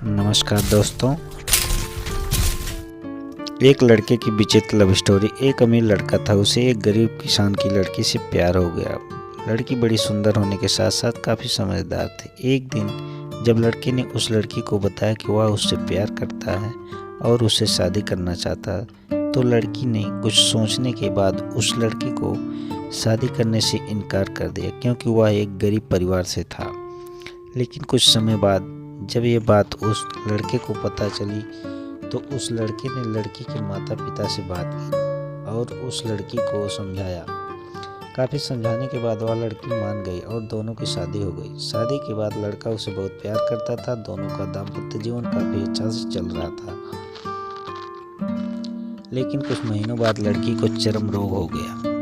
नमस्कार दोस्तों। एक लड़के की विचित्र लव स्टोरी। एक अमीर लड़का था, उसे एक गरीब किसान की लड़की से प्यार हो गया। लड़की बड़ी सुंदर होने के साथ साथ काफ़ी समझदार थी। एक दिन जब लड़के ने उस लड़की को बताया कि वह उससे प्यार करता है और उससे शादी करना चाहता है, तो लड़की ने कुछ सोचने के बाद उस लड़के को शादी करने से इनकार कर दिया, क्योंकि वह एक गरीब परिवार से था। लेकिन कुछ समय बाद जब ये बात उस लड़के को पता चली, तो उस लड़के ने लड़की के माता पिता से बात की और उस लड़की को समझाया। काफ़ी समझाने के बाद वह लड़की मान गई और दोनों की शादी हो गई। शादी के बाद लड़का उसे बहुत प्यार करता था। दोनों का दाम्पत्य जीवन काफ़ी अच्छा से चल रहा था। लेकिन कुछ महीनों बाद लड़की को चर्म रोग हो गया,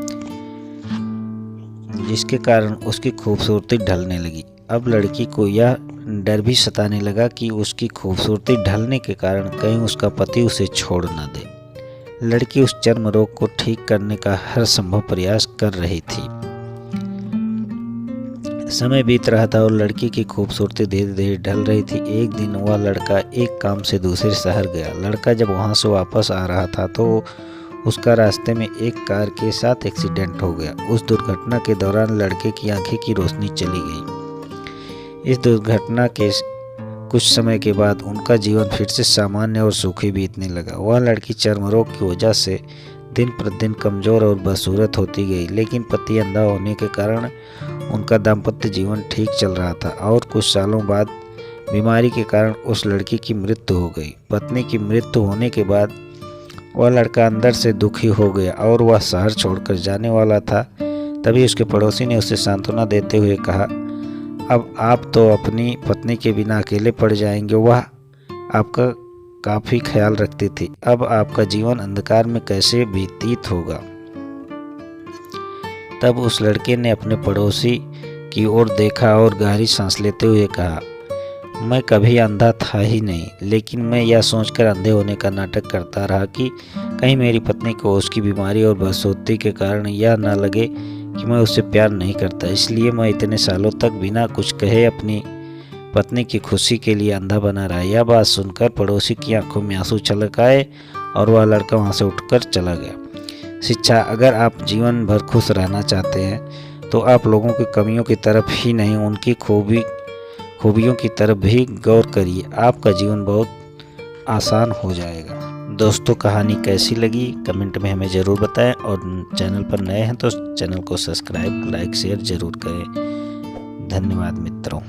जिसके कारण उसकी खूबसूरती ढलने लगी। अब लड़की को यह डर भी सताने लगा कि उसकी खूबसूरती ढलने के कारण कहीं उसका पति उसे छोड़ न दे। लड़की उस चर्म रोग को ठीक करने का हर संभव प्रयास कर रही थी। समय बीत रहा था और लड़की की खूबसूरती धीरे धीरे ढल रही थी। एक दिन वह लड़का एक काम से दूसरे शहर गया। लड़का जब वहां से वापस आ रहा था तो उसका रास्ते में एक कार के साथ एक्सीडेंट हो गया। उस दुर्घटना के दौरान लड़के की आंखें की रोशनी चली गई। इस दुर्घटना के कुछ समय के बाद उनका जीवन फिर से सामान्य और सुखी बीतने लगा। वह लड़की चर्म रोग की वजह से दिन प्रतिदिन कमज़ोर और बदसूरत होती गई, लेकिन पति अंधा होने के कारण उनका दाम्पत्य जीवन ठीक चल रहा था। और कुछ सालों बाद बीमारी के कारण उस लड़की की मृत्यु हो गई। पत्नी की मृत्यु होने के बाद वह लड़का अंदर से दुखी हो गया और वह शहर छोड़कर जाने वाला था। तभी उसके पड़ोसी ने उसे सांत्वना देते हुए कहा, अब आप तो अपनी पत्नी के बिना अकेले पड़ जाएंगे। वह आपका काफ़ी ख्याल रखती थी। अब आपका जीवन अंधकार में कैसे व्यतीत होगा। तब उस लड़के ने अपने पड़ोसी की ओर देखा और गहरी सांस लेते हुए कहा, मैं कभी अंधा था ही नहीं, लेकिन मैं यह सोचकर अंधे होने का नाटक करता रहा कि कहीं मेरी पत्नी को उसकी बीमारी और बदसूरती के कारण यह न लगे कि मैं उससे प्यार नहीं करता। इसलिए मैं इतने सालों तक बिना कुछ कहे अपनी पत्नी की खुशी के लिए अंधा बना रहा। यह बात सुनकर पड़ोसी की आंखों में आंसू छलक आए और वह लड़का वहां से उठकर चला गया। शिक्षा। अगर आप जीवन भर खुश रहना चाहते हैं तो आप लोगों की कमियों की तरफ ही नहीं, उनकी खूबियों की तरफ भी गौर करिए। आपका जीवन बहुत आसान हो जाएगा। दोस्तों, कहानी कैसी लगी कमेंट में हमें ज़रूर बताएं और चैनल पर नए हैं तो चैनल को सब्सक्राइब, लाइक, शेयर ज़रूर करें। धन्यवाद मित्रों।